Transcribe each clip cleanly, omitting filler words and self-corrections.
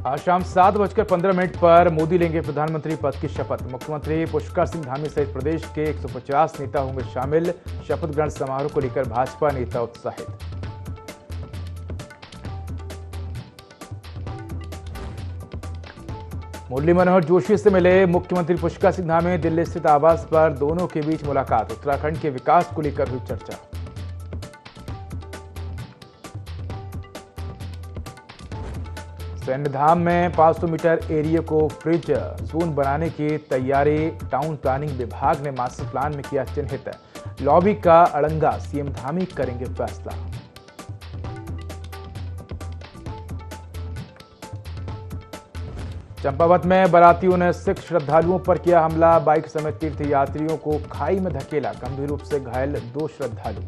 आज शाम 7:15 पर मोदी लेंगे प्रधानमंत्री पद की शपथ। मुख्यमंत्री पुष्कर सिंह धामी सहित प्रदेश के 150 नेता होंगे शामिल। शपथ ग्रहण समारोह को लेकर भाजपा नेता उत्साहित। मुरली मनोहर जोशी से मिले मुख्यमंत्री पुष्कर सिंह धामी। दिल्ली स्थित आवास पर दोनों के बीच मुलाकात। उत्तराखंड के विकास को लेकर हुई चर्चा। सैन्यधाम में 500 मीटर एरिया को फ्रिज जोन बनाने की तैयारी। टाउन प्लानिंग विभाग ने मास्टर प्लान में किया चिन्हित। लॉबी का अड़ंगा सीएम धामी करेंगे फैसला। चंपावत में बारातियों ने सिख श्रद्धालुओं पर किया हमला। बाइक समेत तीर्थ यात्रियों को खाई में धकेला। गंभीर रूप से घायल 2 श्रद्धालु।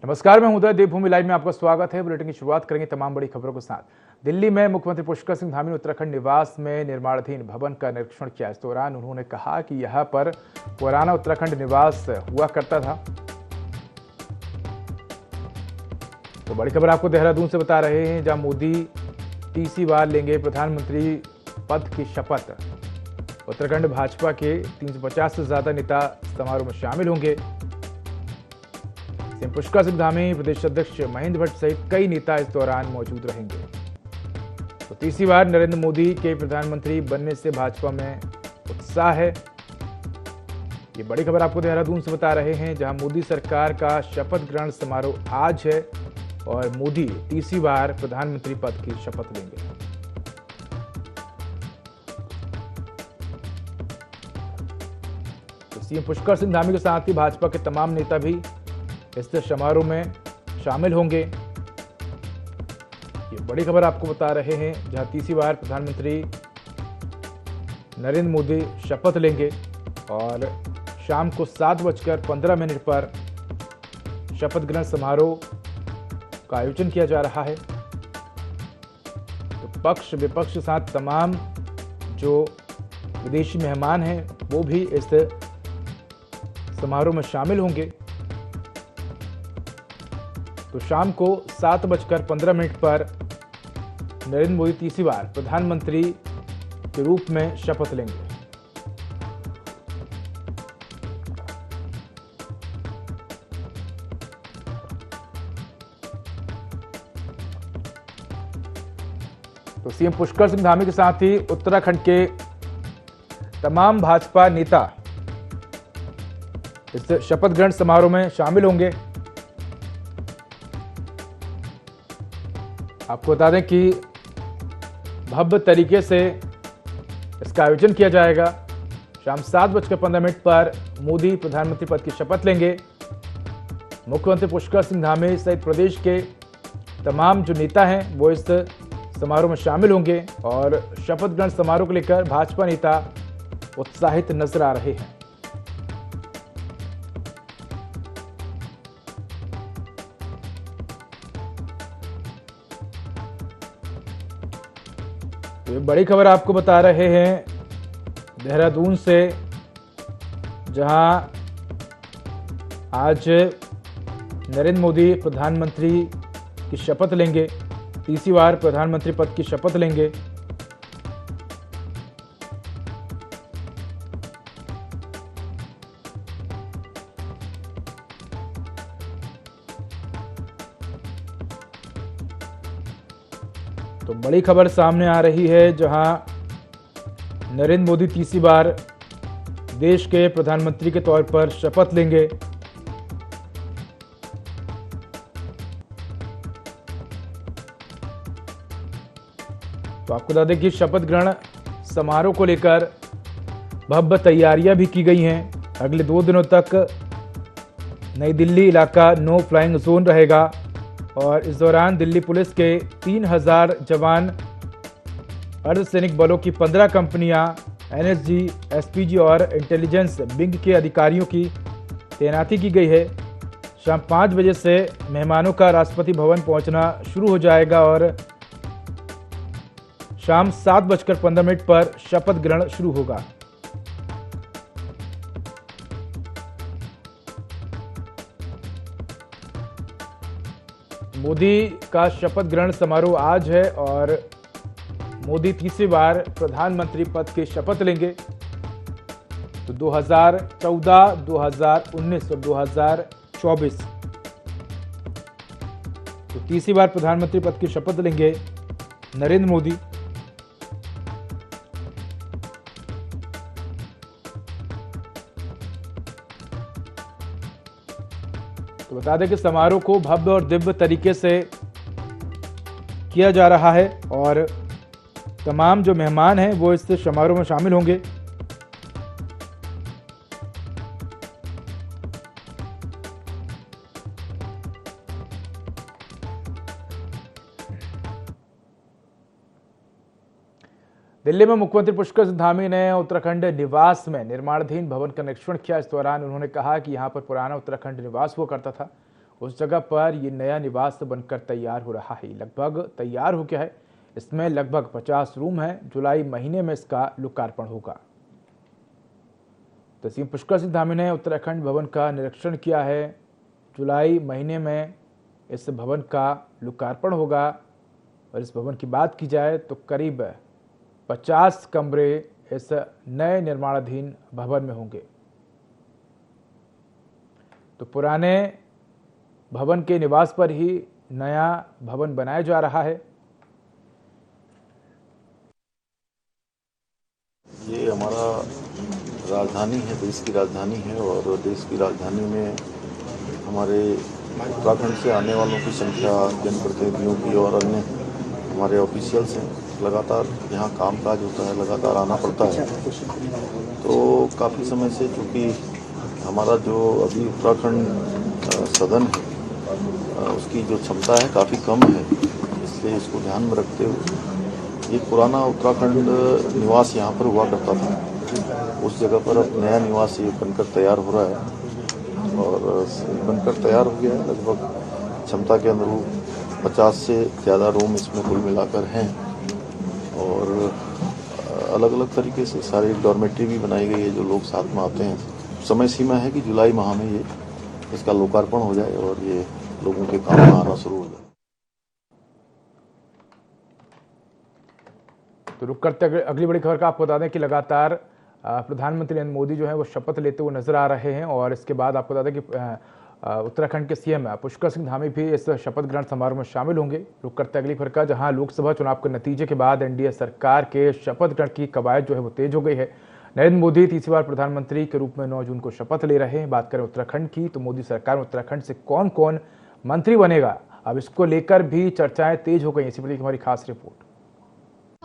नमस्कार, मैं उदय। देवभूमि लाइव में आपका स्वागत है। बुलेटिन की शुरुआत करेंगे तमाम बड़ी खबरों के साथ। दिल्ली में मुख्यमंत्री पुष्कर सिंह धामी ने उत्तराखंड निवास में निर्माणाधीन भवन का निरीक्षण किया। इस दौरान उन्होंने कहा कि यहां पर पुराना उत्तराखंड निवास हुआ करता था। तो बड़ी खबर आपको देहरादून से बता रहे हैं, जहां मोदी तीसरी बार लेंगे प्रधानमंत्री पद की शपथ। उत्तराखंड भाजपा के 350 से ज्यादा नेता समारोह में शामिल होंगे। पुष्कर सिंह धामी, प्रदेश अध्यक्ष महेंद्र भट्ट सहित कई नेता इस दौरान मौजूद रहेंगे। तो तीसरी बार नरेंद्र मोदी के प्रधानमंत्री बनने से भाजपा में उत्साह है। ये बड़ी खबर आपको देहरादून से बता रहे हैं, जहां मोदी सरकार का शपथ ग्रहण समारोह आज है और मोदी तीसरी बार प्रधानमंत्री पद की शपथ लेंगे। तो सीएम पुष्कर सिंह धामी के साथ ही भाजपा के तमाम नेता भी इस समारोह में शामिल होंगे। ये बड़ी खबर आपको बता रहे हैं, जहां तीसरी बार प्रधानमंत्री नरेंद्र मोदी शपथ लेंगे और शाम को 7:15 पर शपथ ग्रहण समारोह का आयोजन किया जा रहा है। तो पक्ष विपक्ष के साथ तमाम जो विदेशी मेहमान हैं वो भी इस समारोह में शामिल होंगे। तो शाम को 7:15 पर नरेंद्र मोदी तीसरी बार प्रधानमंत्री के रूप में शपथ लेंगे। तो सीएम पुष्कर सिंह धामी के साथ ही उत्तराखंड के तमाम भाजपा नेता इस शपथ ग्रहण समारोह में शामिल होंगे। आपको बता दें कि भव्य तरीके से इसका आयोजन किया जाएगा। शाम 7:15 पर मोदी प्रधानमंत्री पद की शपथ लेंगे। मुख्यमंत्री पुष्कर सिंह धामी सहित प्रदेश के तमाम जो नेता हैं वो इस समारोह में शामिल होंगे और शपथ ग्रहण समारोह को लेकर भाजपा नेता उत्साहित नजर आ रहे हैं। तो ये बड़ी खबर आपको बता रहे हैं देहरादून से, जहां आज नरेंद्र मोदी प्रधानमंत्री की शपथ लेंगे। तीसरी बार प्रधानमंत्री पद की शपथ लेंगे। तो बड़ी खबर सामने आ रही है, जहां नरेंद्र मोदी तीसरी बार देश के प्रधानमंत्री के तौर पर शपथ लेंगे। तो आपको बता दें कि शपथ ग्रहण समारोह को लेकर भव्य तैयारियां भी की गई हैं। अगले 2 दिनों तक नई दिल्ली इलाका नो फ्लाइंग जोन रहेगा और इस दौरान दिल्ली पुलिस के 3000 जवान, अर्धसैनिक बलों की 15 कंपनियां, एनएसजी, एसपीजी और इंटेलिजेंस विंग के अधिकारियों की तैनाती की गई है। शाम 5 बजे से मेहमानों का राष्ट्रपति भवन पहुंचना शुरू हो जाएगा और शाम 7:15 पर शपथ ग्रहण शुरू होगा। मोदी का शपथ ग्रहण समारोह आज है और मोदी तीसरी बार प्रधानमंत्री पद की शपथ लेंगे। तो 2014, 2019 और 2024 तो तीसरी बार प्रधानमंत्री पद की शपथ लेंगे नरेंद्र मोदी। तो बता दें कि समारोह को भव्य और दिव्य तरीके से किया जा रहा है और तमाम जो मेहमान हैं वो इस समारोह में शामिल होंगे। दिल्ली में मुख्यमंत्री पुष्कर सिंह धामी ने उत्तराखंड निवास में निर्माणाधीन भवन का निरीक्षण किया। इस दौरान उन्होंने कहा कि यहां पर पुराना उत्तराखंड निवास हुआ करता था, उस जगह पर ये नया निवास बनकर तैयार हो रहा है। लगभग तैयार हो गया है, इसमें लगभग 50 रूम हैं। जुलाई महीने में इसका लोकार्पण होगा। तो सीएम पुष्कर सिंह धामी ने उत्तराखंड भवन का निरीक्षण किया है। जुलाई महीने में इस भवन का लोकार्पण होगा और इस भवन की बात की जाए तो करीब 50 कमरे इस नए निर्माणाधीन भवन में होंगे। तो पुराने भवन के निवास पर ही नया भवन बनाया जा रहा है। ये हमारा राजधानी है, देश की राजधानी है और देश की राजधानी में हमारे उत्तराखंड से आने वालों की संख्या, जनप्रतिनिधियों की और अन्य हमारे ऑफिशियल्स हैं, लगातार यहाँ कामकाज होता है, लगातार आना पड़ता है। तो काफ़ी समय से चूँकि हमारा जो अभी उत्तराखंड सदन है उसकी जो क्षमता है काफ़ी कम है, इसलिए इसको ध्यान में रखते हुए ये पुराना उत्तराखंड निवास यहाँ पर हुआ करता था, उस जगह पर अब नया निवास ये बनकर तैयार हो रहा है और बनकर तैयार हो गया है। लगभग क्षमता के अनुरूप 50 से ज़्यादा रूम इसमें कुल मिलाकर हैं और अलग अलग तरीके से सारी डॉर्मेट्री भी बनाई गई है जो लोग साथ में आते हैं। समय सीमा है कि जुलाई माह में ये इसका लोकार्पण हो जाए और ये लोगों के काम में आना शुरू हो जाए। तो रुक करते अगली बड़ी खबर का आपको बता दें कि लगातार प्रधानमंत्री नरेंद्र मोदी जो है वो शपथ लेते हुए नजर आ रहे हैं और इसके बाद आपको बता दें कि उत्तराखंड के सीएम पुष्कर सिंह धामी भी इस शपथ ग्रहण समारोह में शामिल होंगे। रुक करते अगली खबर का, जहां लोकसभा चुनाव के नतीजे के बाद एनडीए सरकार के शपथ ग्रहण की कवायद जो है वो तेज हो गई है। नरेंद्र मोदी तीसरी बार प्रधानमंत्री के रूप में 9 जून को शपथ ले रहे हैं। बात करें उत्तराखंड की तो मोदी सरकार में उत्तराखंड से कौन कौन मंत्री बनेगा, अब इसको लेकर भी चर्चाएं तेज हो गई। इसी पर हमारी खास रिपोर्ट।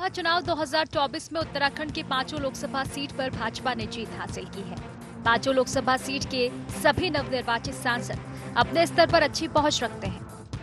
चुनाव 2024 में उत्तराखंड की 5 लोकसभा सीट पर भाजपा ने जीत हासिल की है। 5 लोकसभा सीट के सभी नवनिर्वाचित सांसद अपने स्तर पर अच्छी पहुंच रखते हैं।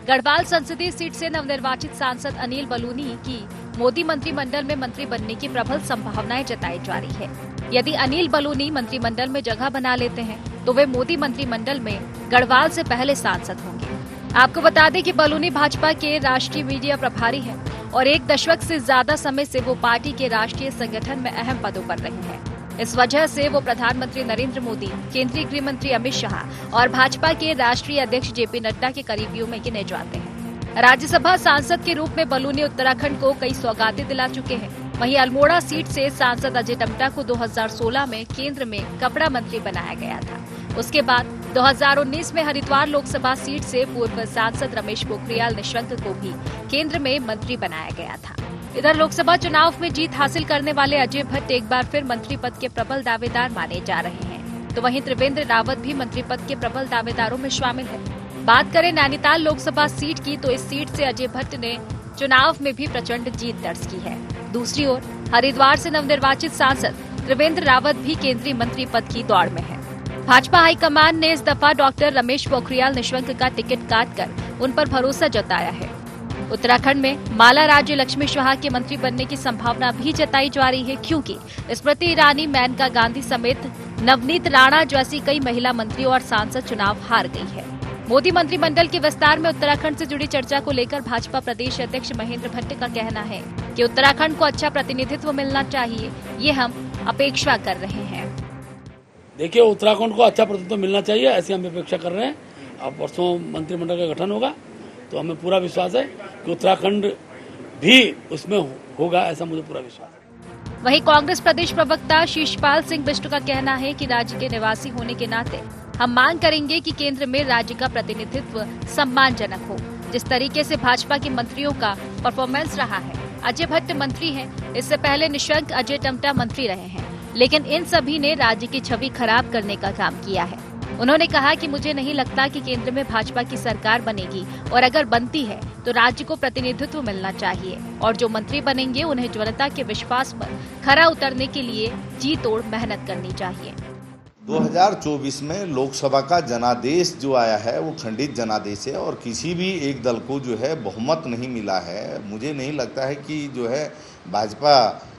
गढ़वाल संसदीय सीट से नवनिर्वाचित सांसद अनिल बलूनी की मोदी मंत्रिमंडल में मंत्री बनने की प्रबल संभावनाएं जताई जा रही है। यदि अनिल बलूनी मंत्रिमंडल में जगह बना लेते हैं तो वे मोदी मंत्रिमंडल में गढ़वाल से पहले सांसद होंगे। आपको बता दें कि बलूनी भाजपा के राष्ट्रीय मीडिया प्रभारी हैं और 1 दशक से ज्यादा समय से वो पार्टी के राष्ट्रीय संगठन में अहम पदों पर रहे हैं। इस वजह से वो प्रधानमंत्री नरेंद्र मोदी, केंद्रीय गृह मंत्री अमित शाह और भाजपा के राष्ट्रीय अध्यक्ष जेपी नड्डा के करीबियों में गिने जाते हैं। राज्यसभा सांसद के रूप में बलूनी उत्तराखंड को कई सौगातें दिला चुके हैं। वहीं अल्मोड़ा सीट से सांसद अजय टम्टा को 2016 में केंद्र में कपड़ा मंत्री बनाया गया था। उसके बाद 2019 में हरिद्वार लोकसभा सीट से पूर्व सांसद रमेश पोखरियाल निशंक को भी केंद्र में मंत्री बनाया गया था। इधर लोकसभा चुनाव में जीत हासिल करने वाले अजय भट्ट एक बार फिर मंत्री पद के प्रबल दावेदार माने जा रहे हैं। तो वहीं त्रिवेंद्र रावत भी मंत्री पद के प्रबल दावेदारों में शामिल है। बात करें नैनीताल लोकसभा सीट की तो इस सीट से अजय भट्ट ने चुनाव में भी प्रचंड जीत दर्ज की है। दूसरी ओर हरिद्वार से नवनिर्वाचित सांसद त्रिवेंद्र रावत भी केंद्रीय मंत्री पद की दौड़ में है। भाजपा हाईकमान ने इस दफा डॉक्टर रमेश पोखरियाल निशंक का टिकट काटकर उन पर भरोसा जताया है। उत्तराखंड में माला राज्य लक्ष्मी शाह के मंत्री बनने की संभावना भी जताई जा रही है, क्योंकि स्मृति ईरानी, मेनका गांधी समेत नवनीत राणा जैसी कई महिला मंत्री और सांसद चुनाव हार गई है। मोदी मंत्रिमंडल के विस्तार में उत्तराखंड से जुड़ी चर्चा को लेकर भाजपा प्रदेश अध्यक्ष महेंद्र भट्ट का कहना है कि उत्तराखंड को अच्छा प्रतिनिधित्व मिलना चाहिए, ये हम अपेक्षा कर रहे हैं। देखिए, उत्तराखंड को अच्छा प्रतिनिधित्व मिलना चाहिए, ऐसी हम अपेक्षा कर रहे हैं। अब परसों मंत्रिमंडल का गठन होगा तो हमें पूरा विश्वास है कि उत्तराखंड भी उसमें होगा, ऐसा मुझे पूरा विश्वास है। वहीं कांग्रेस प्रदेश प्रवक्ता शीशपाल सिंह बिष्ट का कहना है कि राज्य के निवासी होने के नाते हम मांग करेंगे कि केंद्र में राज्य का प्रतिनिधित्व सम्मानजनक हो। जिस तरीके से भाजपा के मंत्रियों का परफॉर्मेंस रहा है, अजय भट्ट मंत्री हैं, इससे पहले निशंक अजय टम्टा मंत्री रहे हैं, लेकिन इन सभी ने राज्य की छवि खराब करने का काम किया है। उन्होंने कहा कि मुझे नहीं लगता कि केंद्र में भाजपा की सरकार बनेगी, और अगर बनती है तो राज्य को प्रतिनिधित्व मिलना चाहिए, और जो मंत्री बनेंगे उन्हें जनता के विश्वास पर खरा उतरने के लिए जी तोड़ मेहनत करनी चाहिए। 2024 में लोकसभा का जनादेश जो आया है वो खंडित जनादेश है और किसी भी एक दल को जो है बहुमत नहीं मिला है। मुझे नहीं लगता है कि जो है भाजपा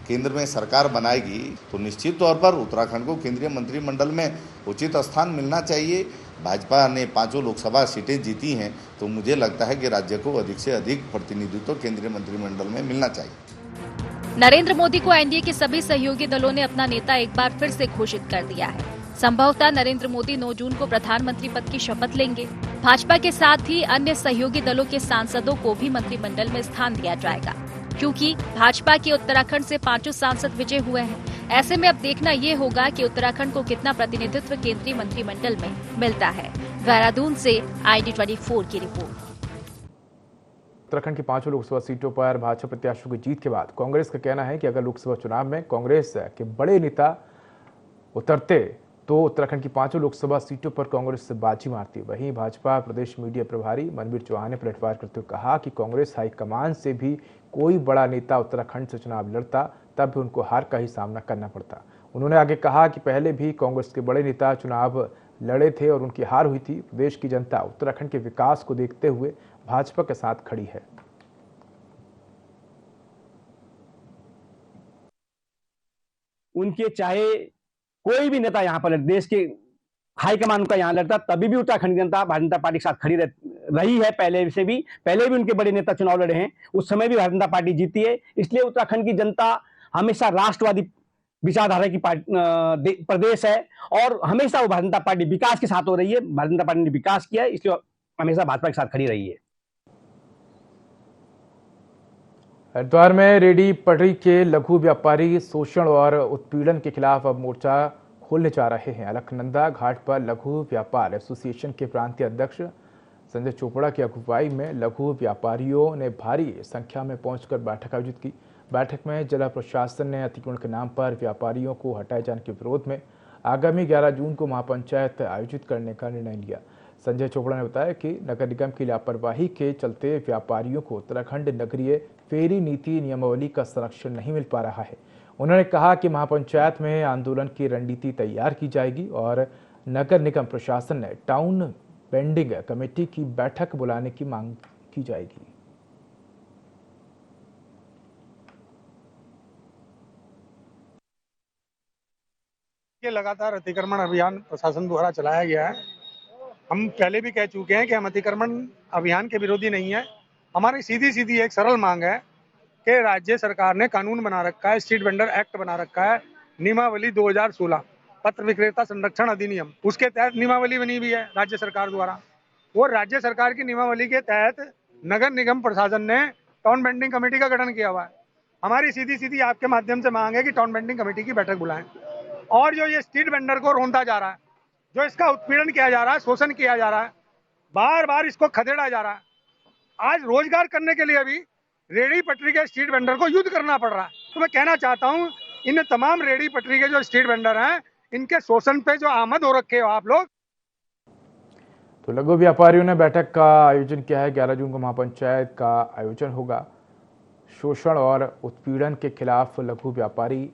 केंद्र में सरकार बनाएगी तो निश्चित तौर पर उत्तराखंड को केंद्रीय मंत्रिमंडल में उचित स्थान मिलना चाहिए। भाजपा ने 5 लोकसभा सीटें जीती हैं तो मुझे लगता है कि राज्य को अधिक से अधिक प्रतिनिधित्व केंद्रीय मंत्रिमंडल में मिलना चाहिए। नरेंद्र मोदी को एनडीए के सभी सहयोगी दलों ने अपना नेता एक बार फिर से घोषित कर दिया है। संभवतः नरेंद्र मोदी 9 जून को प्रधानमंत्री पद की शपथ लेंगे। भाजपा के साथ ही अन्य सहयोगी दलों के सांसदों को भी मंत्रिमंडल में स्थान दिया जाएगा, क्योंकि भाजपा के उत्तराखंड से 5 सांसद विजय हुए हैं। ऐसे में अब देखना ये होगा कि उत्तराखंड को कितना प्रतिनिधित्व केंद्रीय मंत्रिमंडल में मिलता है। देहरादून से ID24 की रिपोर्ट। उत्तराखंड की 5 लोकसभा सीटों पर भाजपा प्रत्याशियों की जीत के बाद कांग्रेस का कहना है कि अगर लोकसभा चुनाव में कांग्रेस के बड़े नेता उतरते तो उत्तराखंड की 5 लोकसभा सीटों पर कांग्रेस से बाजी मारती। वहीं भाजपा प्रदेश मीडिया प्रभारी मनवीर चौहान ने पलटवार करते हुए कहा कि कांग्रेस हाईकमान से भी कोई बड़ा नेता उत्तराखंड से चुनाव लड़ता तब भी उनको हार का ही सामना करना पड़ता। उन्होंने आगे कहा कि पहले भी कांग्रेस के बड़े नेता चुनाव लड़े थे और उनकी हार हुई थी। प्रदेश की जनता उत्तराखंड के विकास को देखते हुए भाजपा के साथ खड़ी है। उनके चाहे कोई भी नेता यहाँ पर देश के हाईकमान का यहाँ लड़ता तभी भी उत्तराखंड की जनता भारतीय जनता पार्टी के साथ खड़ी रही है। पहले भी उनके बड़े नेता चुनाव लड़े हैं, उस समय भी भारतीय जनता पार्टी जीती है। इसलिए उत्तराखंड की जनता हमेशा राष्ट्रवादी विचारधारा की प्रदेश है और हमेशा वो भारतीय जनता पार्टी विकास के साथ हो रही है। भारतीय जनता पार्टी ने विकास किया है, इसलिए हमेशा भाजपा के साथ खड़ी रही है। हरिद्वार में रेहड़ी पटरी के लघु व्यापारी शोषण और उत्पीड़न के खिलाफ अब मोर्चा खोलने जा रहे हैं। अलकनंदा घाट पर लघु व्यापार एसोसिएशन के प्रांतीय अध्यक्ष संजय चोपड़ा की अगुवाई में लघु व्यापारियों ने भारी संख्या में पहुंचकर बैठक आयोजित की। बैठक में जिला प्रशासन ने अतिक्रमण के नाम पर व्यापारियों को हटाए जाने के विरोध में आगामी 11 जून को महापंचायत आयोजित करने का निर्णय लिया। संजय चोपड़ा ने बताया कि नगर निगम की लापरवाही के चलते व्यापारियों को उत्तराखंड नगरीय फेरी नीति नियमावली का संरक्षण नहीं मिल पा रहा है। उन्होंने कहा कि महापंचायत में आंदोलन की रणनीति तैयार की जाएगी और नगर निगम प्रशासन ने टाउन बेंडिंग कमेटी की बैठक बुलाने की मांग की जाएगी। ये लगातार अतिक्रमण अभियान प्रशासन द्वारा चलाया गया है। हम पहले भी कह चुके हैं कि हम अतिक्रमण अभियान के विरोधी नहीं है। हमारी सीधी एक सरल मांग है कि राज्य सरकार ने कानून बना रखा है, स्ट्रीट वेंडर एक्ट बना रखा है, नियमावली 2016 पत्र विक्रेता संरक्षण अधिनियम, उसके तहत नियमावली बनी हुई है राज्य सरकार द्वारा। वो राज्य सरकार की नियमावली के तहत नगर निगम प्रशासन ने टाउन बेंडिंग कमेटी का गठन किया हुआ है। हमारी सीधी आपके माध्यम से मांग है कि टाउन बेंडिंग कमेटी की बैठक बुलाएं और जो ये स्ट्रीट वेंडर को रौंदा जा रहा है, जो इसका उत्पीड़न किया जा रहा है, शोषण किया जा रहा है, बार बार इसको खदेड़ा जा रहा है। आज रोजगार करने के लिए भी रेहड़ी पटरी के स्ट्रीट वेंडर को युद्ध करना पड़ रहा है। तो मैं कहना चाहता हूं इन तमाम रेहड़ी पटरी के जो स्ट्रीट वेंडर हैं, इनके शोषण पे जो आमद हो रखे हो आप लोग। तो लघु व्यापारियों ने बैठक का आयोजन किया है। 11 जून को महापंचायत का आयोजन होगा। शोषण और उत्पीड़न के खिलाफ लघु व्यापारी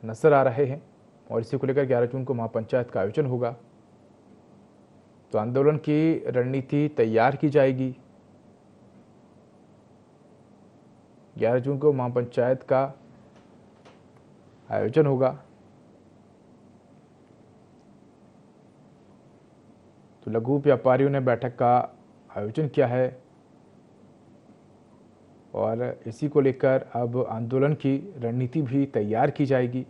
नजर आ रहे हैं और इसी को लेकर 11 जून को महापंचायत का आयोजन होगा। तो आंदोलन की रणनीति तैयार की जाएगी। 11 जून को महापंचायत का आयोजन होगा। तो लघु व्यापारियों ने बैठक का आयोजन किया है और इसी को लेकर अब आंदोलन की रणनीति भी तैयार की जाएगी।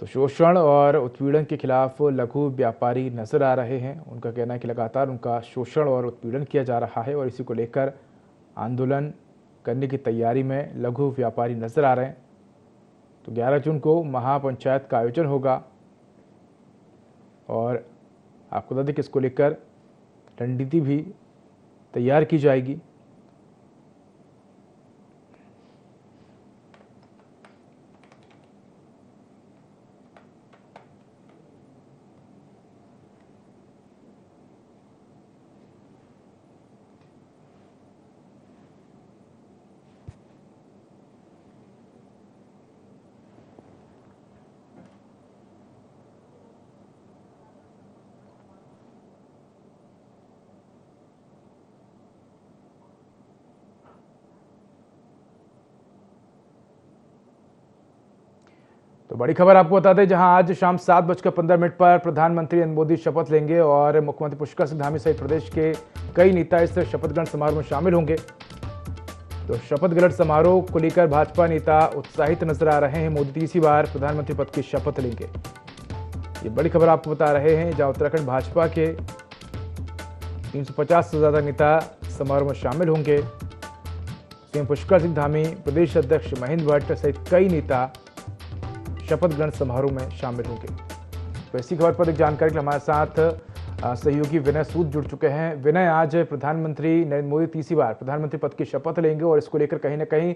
तो शोषण और उत्पीड़न के खिलाफ लघु व्यापारी नजर आ रहे हैं। उनका कहना है कि लगातार उनका शोषण और उत्पीड़न किया जा रहा है और इसी को लेकर आंदोलन करने की तैयारी में लघु व्यापारी नजर आ रहे हैं। तो 11 जून को महापंचायत का आयोजन होगा और आपको बता दें कि इसको लेकर रणनीति भी तैयार की जाएगी। तो बड़ी खबर आपको बता दें, जहां आज शाम 7:15 पर प्रधानमंत्री नरेंद्र मोदी शपथ लेंगे और मुख्यमंत्री पुष्कर सिंह धामी सहित प्रदेश के कई नेता इस शपथ ग्रहण समारोह में शामिल होंगे। तो शपथ ग्रहण समारोह को लेकर भाजपा नेता उत्साहित नजर आ रहे हैं। मोदी तीसरी बार प्रधानमंत्री पद की शपथ लेंगे, ये बड़ी खबर आपको बता रहे हैं। जहां उत्तराखंड भाजपा के 350 से ज्यादा नेता समारोह में शामिल होंगे। सीएम पुष्कर सिंह धामी, प्रदेश अध्यक्ष महेंद्र भट्ट सहित कई नेता शपथ ग्रहण समारोह में शामिल होंगे। तो इसी खबर पर एक जानकारी के लिए हमारे साथ सहयोगी विनय सूद जुड़ चुके हैं। विनय, आज प्रधानमंत्री नरेंद्र मोदी तीसरी बार प्रधानमंत्री पद की शपथ लेंगे और इसको लेकर कहीं ना कहीं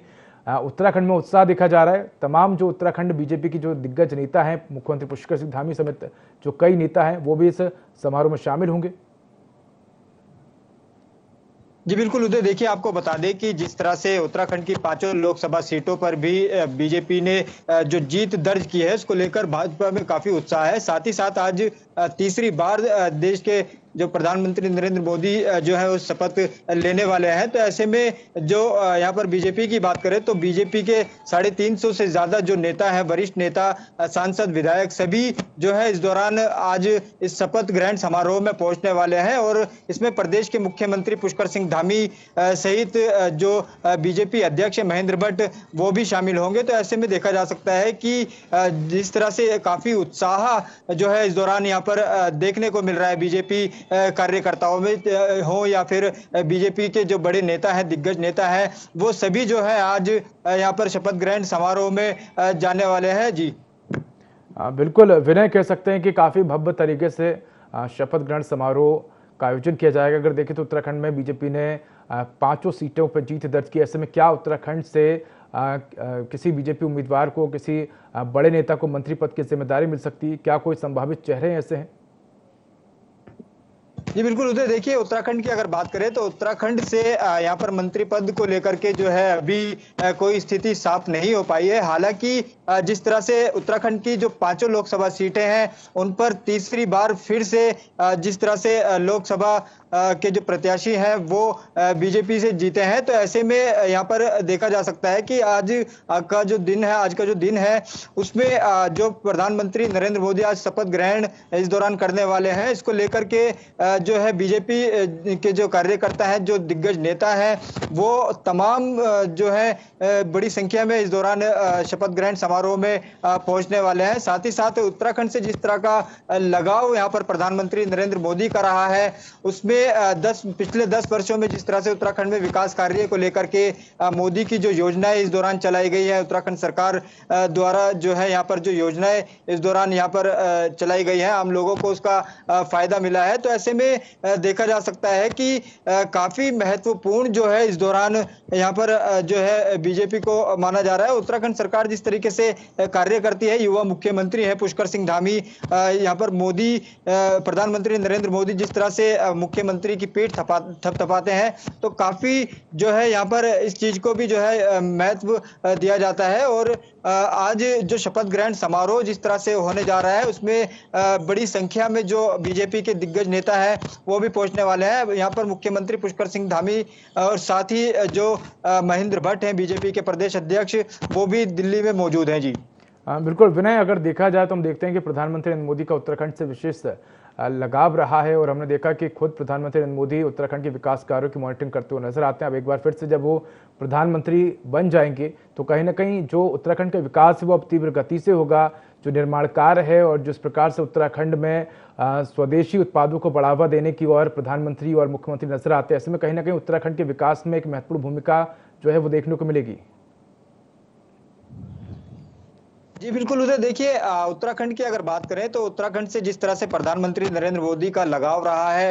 उत्तराखंड में उत्साह देखा जा रहा है। तमाम जो उत्तराखंड बीजेपी की जो दिग्गज नेता हैं, मुख्यमंत्री पुष्कर सिंह धामी समेत जो कई नेता हैं, वो भी इस समारोह में शामिल होंगे। जी बिल्कुल उदय, देखिए आपको बता दें कि जिस तरह से उत्तराखंड की 5 लोकसभा सीटों पर भी बीजेपी ने जो जीत दर्ज की है, उसको लेकर भाजपा में काफी उत्साह है। साथ ही साथ आज तीसरी बार देश के जो प्रधानमंत्री नरेंद्र मोदी जो है उस शपथ लेने वाले हैं। तो ऐसे में जो यहाँ पर बीजेपी की बात करें तो बीजेपी के 350 से ज्यादा जो नेता हैं, वरिष्ठ नेता, सांसद, विधायक, सभी जो है इस दौरान आज इस शपथ ग्रहण समारोह में पहुंचने वाले हैं और इसमें प्रदेश के मुख्यमंत्री पुष्कर सिंह धामी सहित जो बीजेपी अध्यक्ष महेंद्र भट्ट वो भी शामिल होंगे। तो ऐसे में देखा जा सकता है कि जिस तरह से काफी उत्साह जो है इस दौरान यहाँ पर देखने को मिल रहा है, बीजेपी कार्यकर्ताओं में हो या फिर बीजेपी के जो बड़े नेता हैं, दिग्गज नेता हैं, वो सभी जो है आज यहाँ पर शपथ ग्रहण समारोह में जाने वाले हैं। जी बिल्कुल विनय, कह सकते हैं कि काफी भव्य तरीके से शपथ ग्रहण समारोह का आयोजन किया जाएगा। अगर देखें तो उत्तराखंड में बीजेपी ने 5 सीटों पर जीत दर्ज की। ऐसे में क्या उत्तराखंड से किसी बीजेपी उम्मीदवार को, किसी बड़े नेता को मंत्री पद की जिम्मेदारी मिल सकती है? क्या कोई संभावित चेहरे ऐसे हैं? जी बिल्कुल उदय, देखिए उत्तराखंड की अगर बात करें तो उत्तराखंड से यहाँ पर मंत्री पद को लेकर के जो है अभी कोई स्थिति साफ नहीं हो पाई है। हालांकि जिस तरह से उत्तराखंड की जो 5 लोकसभा सीटें हैं उन पर तीसरी बार फिर से जिस तरह से लोकसभा के जो प्रत्याशी हैं वो बीजेपी से जीते हैं। तो ऐसे में यहाँ पर देखा जा सकता है कि आज का जो दिन है उसमें जो प्रधानमंत्री नरेंद्र मोदी आज शपथ ग्रहण इस दौरान करने वाले हैं, इसको लेकर के जो है बीजेपी के जो कार्यकर्ता हैं, जो दिग्गज नेता हैं, वो तमाम जो है बड़ी संख्या में इस दौरान शपथ ग्रहण समारोह में पहुंचने वाले हैं। साथ ही साथ उत्तराखंड से जिस तरह का लगाव यहाँ पर प्रधानमंत्री नरेंद्र मोदी का रहा है, उसमें पिछले 10 वर्षों में जिस तरह से उत्तराखंड में विकास कार्य को लेकर के मोदी की जो योजनाएं इस दौरान चलाई गई है, उत्तराखंड सरकार द्वारा जो है यहाँ पर जो योजनाएं इस दौरान यहाँ पर चलाई गई है, आम लोगों को उसका फायदा मिला है। तो ऐसे में देखा जा सकता है कि काफी महत्वपूर्ण जो है इस दौरान यहाँ पर जो है बीजेपी को माना जा रहा है। उत्तराखंड सरकार जिस तरीके से कार्य करती है, युवा मुख्यमंत्री है पुष्कर सिंह धामी, यहाँ पर मोदी प्रधानमंत्री नरेंद्र मोदी जिस तरह से मुख्यमंत्री की पीठ थपथपाते हैं, तो काफी जो है यहाँ पर इस चीज को भी जो है महत्व दिया जाता है। और आज जो शपथ ग्रहण समारोह जिस तरह से होने जा रहा है उसमें बड़ी संख्या में जो बीजेपी के दिग्गज नेता है वो भी पहुंचने वाले हैं। यहाँ पर मुख्यमंत्री पुष्कर सिंह धामी और साथ ही जो महेंद्र भट्ट हैं बीजेपी के प्रदेश अध्यक्ष, वो भी दिल्ली में मौजूद हैं। जी बिल्कुल विनय, अगर देखा जाए तो हम देखते हैं कि प्रधानमंत्री नरेंद्र मोदी का उत्तराखंड से विशेष लगाव रहा है और हमने देखा कि खुद प्रधानमंत्री नरेंद्र मोदी उत्तराखंड के विकास कार्यों की मॉनिटरिंग करते हुए नजर आते हैं। अब एक बार फिर से जब वो प्रधानमंत्री बन जाएंगे तो कहीं ना कहीं जो उत्तराखंड का विकास है वो अब तीव्र गति से होगा। जो निर्माण कार्य है और जिस प्रकार से उत्तराखंड में स्वदेशी उत्पादों को बढ़ावा देने की ओर प्रधानमंत्री और मुख्यमंत्री नजर आते हैं, ऐसे में कहीं ना कहीं उत्तराखंड के विकास में एक महत्वपूर्ण भूमिका जो है वो देखने को मिलेगी। जी बिल्कुल उदय, देखिए उत्तराखंड की अगर बात करें तो उत्तराखंड से जिस तरह से प्रधानमंत्री नरेंद्र मोदी का लगाव रहा है,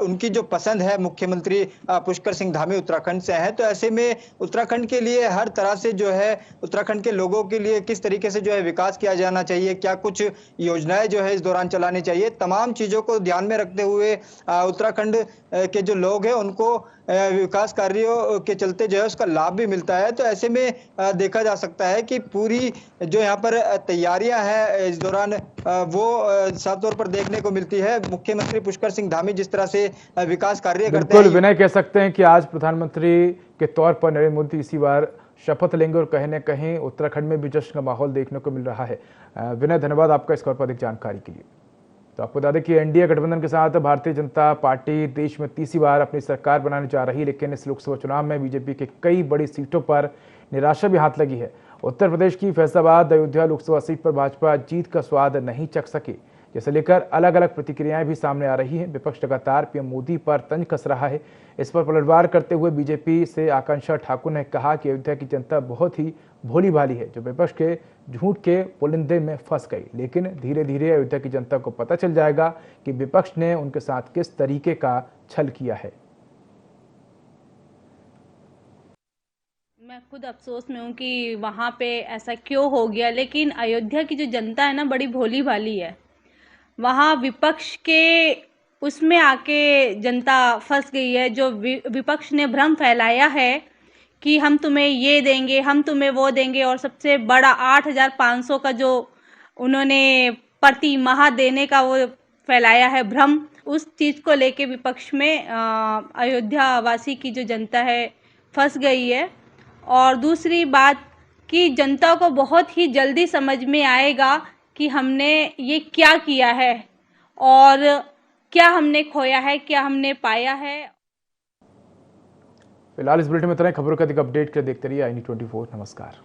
उनकी जो पसंद है, मुख्यमंत्री पुष्कर सिंह धामी उत्तराखंड से हैं, तो ऐसे में उत्तराखंड के लिए हर तरह से जो है उत्तराखंड के लोगों के लिए किस तरीके से जो है विकास किया जाना चाहिए, क्या कुछ योजनाएं जो है इस दौरान चलानी चाहिए, तमाम चीजों को ध्यान में रखते हुए उत्तराखंड के जो लोग हैं उनको विकास कार्यों के चलते जो है उसका लाभ भी मिलता है। तो ऐसे में देखा जा सकता है कि पूरी जो यहाँ पर तैयारियां हैं इस दौरान वो साफ तौर पर देखने को मिलती है। मुख्यमंत्री पुष्कर सिंह धामी जिस तरह से विकास कार्य करते हैं, विनय कह सकते हैं कि आज प्रधानमंत्री के तौर पर नरेंद्र मोदी इसी बार शपथ लेंगे और कहीं न कहीं उत्तराखंड में भी जश्न का माहौल देखने को मिल रहा है। विनय, धन्यवाद आपका इस पर अधिक जानकारी के लिए। तो आपको बता दें कि एनडीए गठबंधन के साथ भारतीय जनता पार्टी देश में तीसरी बार अपनी सरकार बनाने जा रही है, लेकिन इस लोकसभा चुनाव में बीजेपी के कई बड़ी सीटों पर निराशा भी हाथ लगी है। उत्तर प्रदेश की फैसलाबाद अयोध्या लोकसभा सीट पर भाजपा जीत का स्वाद नहीं चख सकी, जिसे लेकर अलग अलग प्रतिक्रियाएं भी सामने आ रही हैं। विपक्ष लगातार पीएम मोदी पर तंज कस रहा है। इस पर पलटवार करते हुए बीजेपी से आकांक्षा ठाकुर ने कहा कि अयोध्या की जनता बहुत ही भोली भाली है, जो विपक्ष के झूठ के पुलिंदे में फंस गई। लेकिन धीरे धीरे अयोध्या की जनता को पता चल जाएगा कि विपक्ष ने उनके साथ किस तरीके का छल किया है। मैं खुद अफसोस में हूँ कि वहाँ पे ऐसा क्यों हो गया, लेकिन अयोध्या की जो जनता है ना, बड़ी भोली भाली है। वहाँ विपक्ष के उसमें आके जनता फंस गई है। जो विपक्ष ने भ्रम फैलाया है कि हम तुम्हें ये देंगे, हम तुम्हें वो देंगे, और सबसे बड़ा 8,500 का जो उन्होंने प्रति माह देने का वो फैलाया है भ्रम, उस चीज़ को लेके विपक्ष में अयोध्या वासी की जो जनता है फंस गई है। और दूसरी बात कि जनता को बहुत ही जल्दी समझ में आएगा कि हमने ये क्या किया है और क्या हमने खोया है, क्या हमने पाया है। फिलहाल इस बुलेटिन में इतना ही। खबरों का अधिक अपडेट के लिए देखते रहिए i24। नमस्कार।